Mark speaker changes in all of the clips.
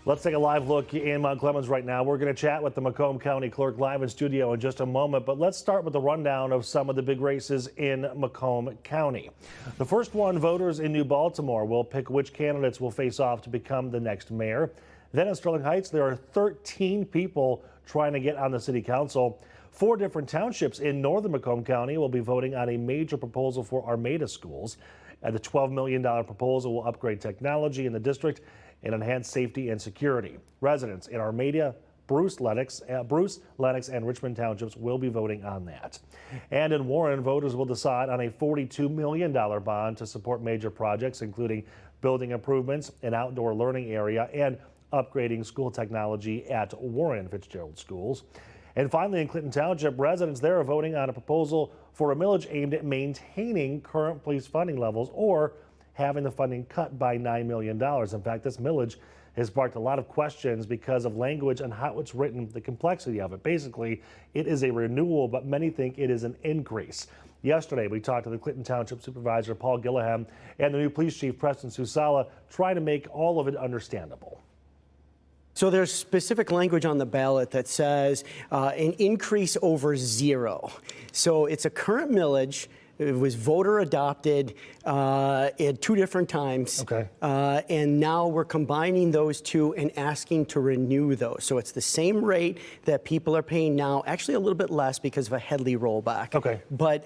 Speaker 1: Let's take a live look in Mount Clemens right now. We're going to chat with the Macomb County clerk live in studio in just a moment, but let's start with the rundown of some of the big races in Macomb County. The first one, voters in New Baltimore will pick which candidates will face off to become the next mayor. Then in Sterling Heights, there are 13 people trying to get on the city council. 4 different townships in northern Macomb County will be voting on a major proposal for Armada schools. The $12 million proposal will upgrade technology in the district and enhance safety and security. Residents in Armada, Bruce, Lennox, and Richmond Townships will be voting on that. And in Warren, voters will decide on a $42 million bond to support major projects, including building improvements, an outdoor learning area, and upgrading school technology at Warren Fitzgerald schools. And finally, in Clinton Township, residents there are voting on a proposal for a millage aimed at maintaining current police funding levels or having the funding cut by $9 million. In fact, this millage has sparked a lot of questions because of language and how it's written, the complexity of it. Basically, it is a renewal, but many think it is an increase. Yesterday, we talked to the Clinton Township Supervisor, Paul Gilliam, and the new police chief, Preston Susala, trying to make all of it understandable.
Speaker 2: So there's specific language on the ballot that says an increase over 0. So it's a current millage. It was voter adopted at 2 different times. Okay. And now we're combining those 2 and asking to renew those. So it's the same rate that people are paying now, actually a little bit less because of a Headley rollback. Okay. But,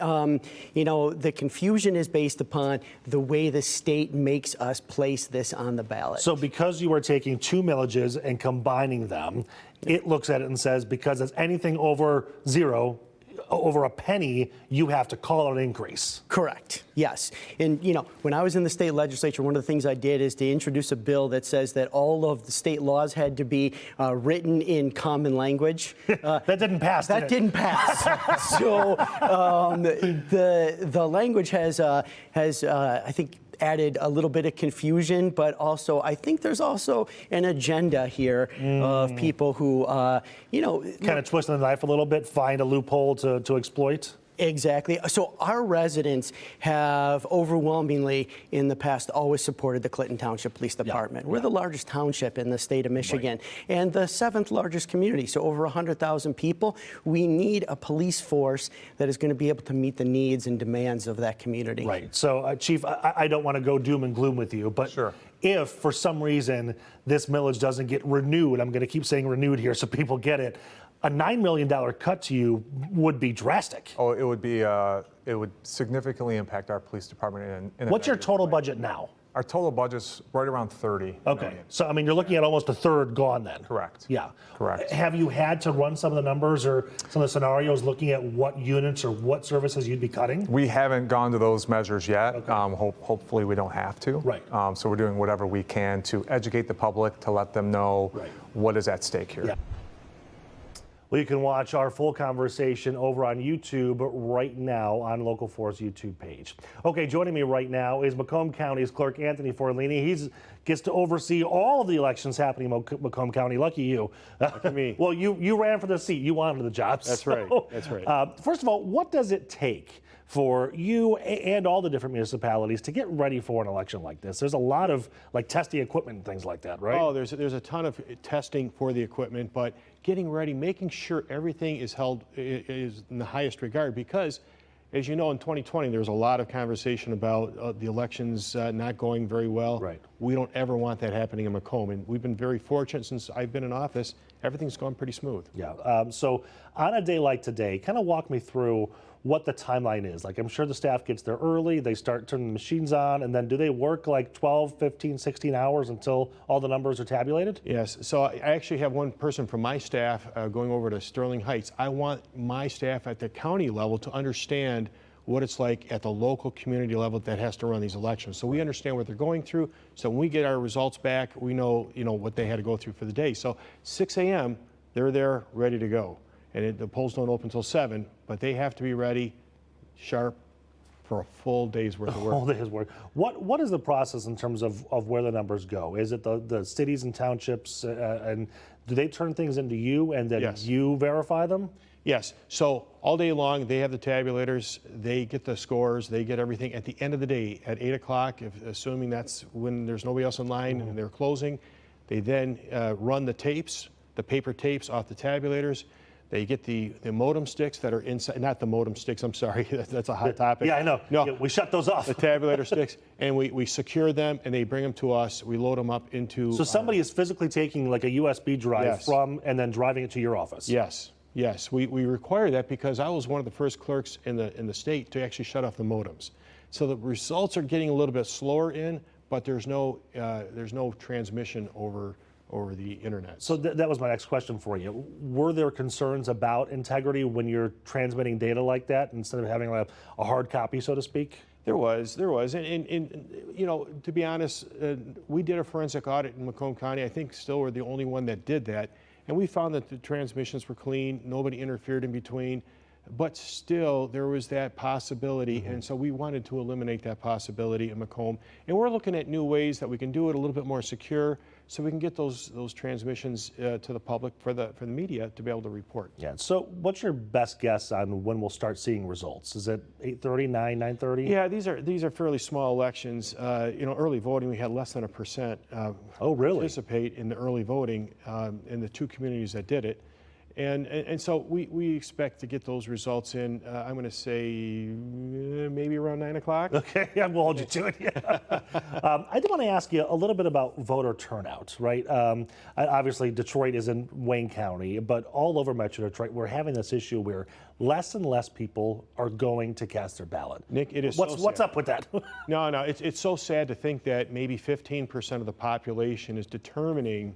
Speaker 2: you know, the confusion is based upon the way the state makes us place this on the ballot.
Speaker 1: So because you are taking 2 millages and combining them, it looks at it and says because it's anything over 0, over a penny, you have to call it an increase.
Speaker 2: Correct. Yes. And, you know, when I was in the state legislature, one of the things I did is to introduce a bill that says that all of the state laws had to be written in common language.
Speaker 1: That didn't pass.
Speaker 2: That didn't pass. So the language has I think, added a little bit of confusion, but also I think there's also an agenda here of people who, you know,
Speaker 1: kind of twisting the knife a little bit, find a loophole to exploit.
Speaker 2: Exactly. So our residents have overwhelmingly in the past always supported the Clinton Township Police Department. We're the largest township in the state of Michigan and the 7th largest community. So over 100,000 people. We need a police force that is going to be able to meet the needs and demands of that community. Right.
Speaker 1: So, Chief, I don't want to go doom and gloom with you, but if for some reason this millage doesn't get renewed, I'm going to keep saying renewed here so people get it, a $9 million cut to you would be drastic.
Speaker 3: Oh, it would be. It would significantly impact our police department.
Speaker 1: What's your total budget now?
Speaker 3: Our total budget's right around 30 million.
Speaker 1: So I mean, you're looking at almost a third gone then.
Speaker 3: Correct.
Speaker 1: Yeah.
Speaker 3: Correct.
Speaker 1: Have you had to run some of the numbers or some of the scenarios looking at what units or what services you'd be cutting?
Speaker 3: We haven't gone to those measures yet. Hopefully we don't have to.
Speaker 1: Right.
Speaker 3: So we're doing whatever we can to educate the public, to let them know what is at stake here.
Speaker 1: Yeah. Well, you can watch our full conversation over on YouTube right now on Local 4's YouTube page. Okay, joining me right now is Macomb County's clerk, Anthony Forlini. He gets to oversee all of the elections happening in Macomb County. Lucky you.
Speaker 4: Lucky me.
Speaker 1: Well, you ran for the seat. You wanted the job.
Speaker 4: That's right. That's right.
Speaker 1: First of all, what does it take for you and all the different municipalities to get ready for an election like this? There's a lot of like testing equipment and things like that, right?
Speaker 4: Oh, there's a ton of testing for the equipment, but getting ready, making sure everything is in the highest regard, because as you know, in 2020, there was a lot of conversation about the elections not going very well. Right. We don't ever want that happening in Macomb, and we've been very fortunate since I've been in office. Everything's gone pretty smooth.
Speaker 1: Yeah. So on a day like today, kind of walk me through what the timeline is. Like, I'm sure the staff gets there early, they start turning the machines on, and then do they work like 12, 15, 16 hours until all the numbers are tabulated?
Speaker 4: Yes. So I actually have one person from my staff going over to Sterling Heights. I want my staff at the county level to understand what it's like at the local community level that has to run these elections. So we understand what they're going through. So when we get our results back, we know, what they had to go through for the day. So 6 a.m., they're there ready to go. And the polls don't open until 7, but they have to be ready, sharp, for a full day's worth of work.
Speaker 1: A full day's work. What is the process in terms of where the numbers go? Is it the cities and townships, and do they turn things into you and then you verify them?
Speaker 4: Yes. So all day long, they have the tabulators, they get the scores, they get everything. At the end of the day, at 8 o'clock, assuming that's when there's nobody else in line and they're closing, They then run the tapes, the paper tapes off the tabulators. They get the modem sticks that are inside, not the modem sticks, I'm sorry, that's a hot topic.
Speaker 1: Yeah, I know.
Speaker 4: No,
Speaker 1: Yeah, we shut those off.
Speaker 4: the tabulator sticks, and we secure them, and they bring them to us. We load them up into.
Speaker 1: So somebody is physically taking like a USB drive
Speaker 4: Yes.
Speaker 1: from and then driving it to your office.
Speaker 4: Yes, yes, we require that because I was one of the first clerks in the state to actually shut off the modems. So the results are getting a little bit slower in, but there's no transmission over the internet.
Speaker 1: So that was my next question for you. Were there concerns about integrity when you're transmitting data like that instead of having a hard copy, so to speak?
Speaker 4: There was, and you know, to be honest, we did a forensic audit in Macomb County. I think still we're the only one that did that, and we found that the transmissions were clean. Nobody interfered in between, but still there was that possibility, and so we wanted to eliminate that possibility in Macomb. And we're looking at new ways that we can do it a little bit more secure, so we can get those transmissions to the public for the media to be able to report.
Speaker 1: Yeah. So what's your best guess on when we'll start seeing results? Is it 8:30, 9:30?
Speaker 4: Yeah, these are fairly small elections. You know, early voting, we had less than 1%
Speaker 1: Oh, really?
Speaker 4: participate in the early voting in the 2 communities that did it. And so we expect to get those results in, I'm going to say maybe around 9 o'clock.
Speaker 1: Okay, yeah, we'll hold you to it. Yeah. I did want to ask you a little bit about voter turnout, right? Obviously, Detroit is in Wayne County, but all over Metro Detroit, we're having this issue where less and less people are going to cast their ballot.
Speaker 4: Nick, it is
Speaker 1: What's up with that?
Speaker 4: No, it's so sad to think that maybe 15% of the population is determining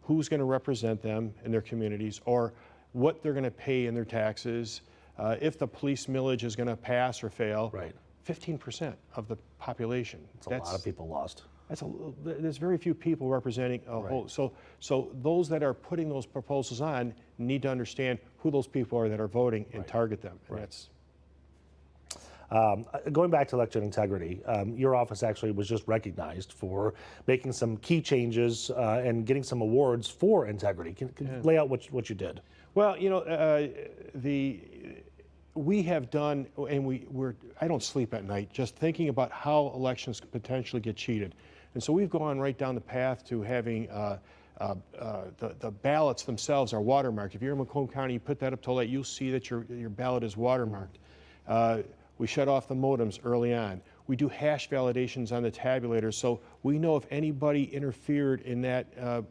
Speaker 4: who's going to represent them in their communities or what they're going to pay in their taxes, if the police millage is going to pass or fail.
Speaker 1: Right.
Speaker 4: 15% of the population.
Speaker 1: It's a lot of people lost.
Speaker 4: There's very few people representing a whole. So those that are putting those proposals on need to understand who those people are that are voting and target them. And that's.
Speaker 1: Going back to election integrity, your office actually was just recognized for making some key changes and getting some awards for integrity. Can you lay out what you did?
Speaker 4: Well, you know, we have done, and I don't sleep at night just thinking about how elections could potentially get cheated. And so we've gone right down the path to having the ballots themselves are watermarked. If you're in Macomb County, you put that up to light, you'll see that your ballot is watermarked. We shut off the modems early on. We do hash validations on the tabulators, so we know if anybody interfered in that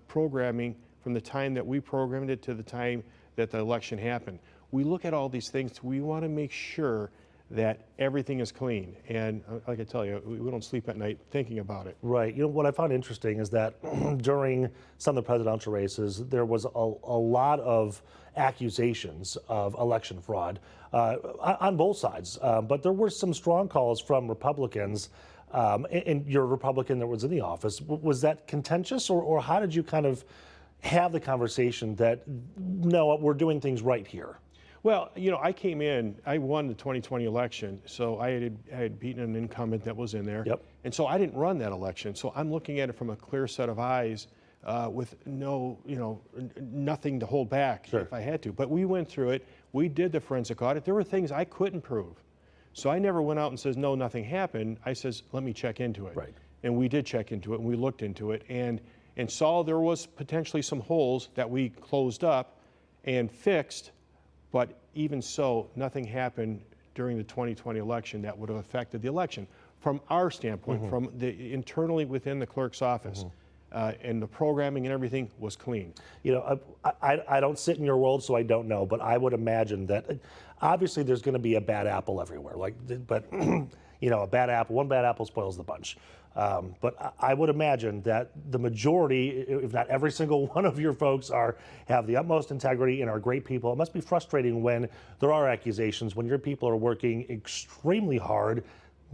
Speaker 4: programming from the time that we programmed it to the time that the election happened. We look at all these things. We want to make sure that everything is clean. And like I tell you, we don't sleep at night thinking about it.
Speaker 1: Right. You know, what I found interesting is that during some of the presidential races, there was a lot of accusations of election fraud on both sides. But there were some strong calls from Republicans, and you're a Republican that was in the office. Was that contentious, or how did you kind of have the conversation that, no, we're doing things right here?
Speaker 4: Well, you know, I came in, I won the 2020 election, so I had beaten an incumbent that was in there.
Speaker 1: Yep.
Speaker 4: And so I didn't run that election. So I'm looking at it from a clear set of eyes with nothing to hold back if I had to. But we went through it. We did the forensic audit. There were things I couldn't prove. So I never went out and says, no, nothing happened. I says, let me check into it.
Speaker 1: Right.
Speaker 4: And we did check into it, and we looked into it, and saw there was potentially some holes that we closed up and fixed. But even so, nothing happened during the 2020 election that would have affected the election. From our standpoint, from the internally within the clerk's office, and the programming and everything was clean.
Speaker 1: You know, I don't sit in your world, so I don't know, but I would imagine that obviously there's going to be a bad apple everywhere. But you know, one bad apple spoils the bunch. But I would imagine that the majority, if not every single one of your folks, have the utmost integrity and are great people. It must be frustrating when there are accusations, when your people are working extremely hard,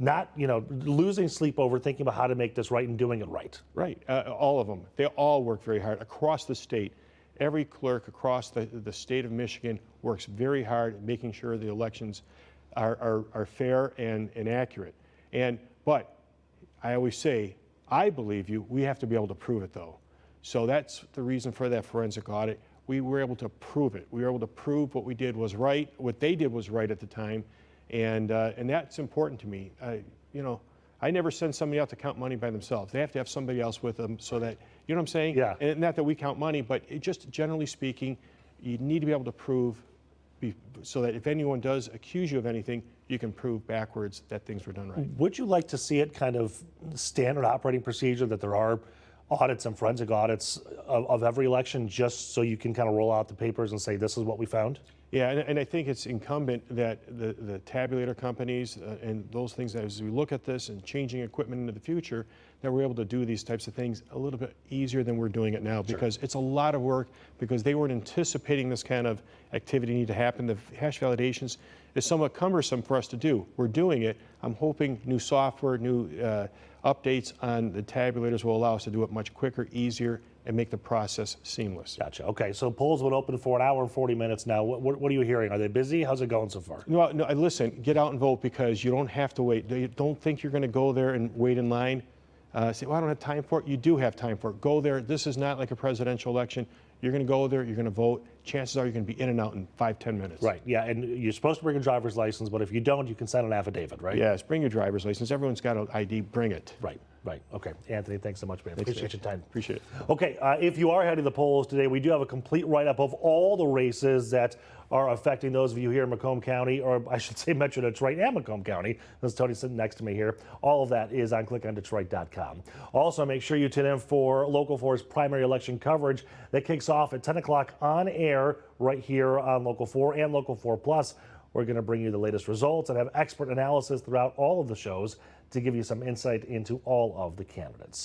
Speaker 1: not, you know, losing sleep over thinking about how to make this right and doing it right.
Speaker 4: Right, all of them. They all work very hard across the state. Every clerk across the state of Michigan works very hard at making sure the elections are fair and accurate. But I always say, I believe you. We have to be able to prove it, though. So that's the reason for that forensic audit. We were able to prove it. We were able to prove what we did was right, what they did was right at the time, and that's important to me. You know, I never send somebody out to count money by themselves. They have to have somebody else with them so that You know what I'm saying?
Speaker 1: Yeah.
Speaker 4: And not that we count money, but just generally speaking, you need to be able to prove so that if anyone does accuse you of anything, you can prove backwards that things were done right.
Speaker 1: Would you like to see it kind of standard operating procedure that there are audits and forensic audits of every election, just so you can kind of roll out the papers and say, this is what we found?
Speaker 4: Yeah, and I think it's incumbent that the tabulator companies and those things, as we look at this and changing equipment into the future, that we're able to do these types of things a little bit easier than we're doing it now, because it's a lot of work, because they weren't anticipating this kind of activity need to happen. The hash validations is somewhat cumbersome for us to do. We're doing it. I'm hoping new software, new updates on the tabulators will allow us to do it much quicker, easier, and make the process seamless.
Speaker 1: Gotcha. Okay, so polls would open for an hour and 40 minutes now. What are you hearing? Are they busy? How's it going so far?
Speaker 4: No, listen, get out and vote, because you don't have to wait. Don't think you're going to go there and wait in line. Say, well, I don't have time for it. You do have time for it. Go there. This is not like a presidential election. You're going to go there, you're going to vote. Chances are you're going to be in and out in 5-10 minutes.
Speaker 1: Right, yeah, and you're supposed to bring a driver's license, but if you don't, you can send an affidavit, right?
Speaker 4: Yes, bring your driver's license. Everyone's got an ID, bring it.
Speaker 1: Right. Okay. Anthony, thanks so much, man. Appreciate your time.
Speaker 4: Appreciate it.
Speaker 1: Okay, if you are heading to the polls today, we do have a complete write-up of all the races that are affecting those of you here in Macomb County, or I should say Metro Detroit and Macomb County. There's Tony sitting next to me here. All of that is on clickondetroit.com. Also, make sure you tune in for Local 4's primary election coverage that kicks off at 10 o'clock on air right here on Local 4 and Local 4 Plus. We're going to bring you the latest results and have expert analysis throughout all of the shows to give you some insight into all of the candidates.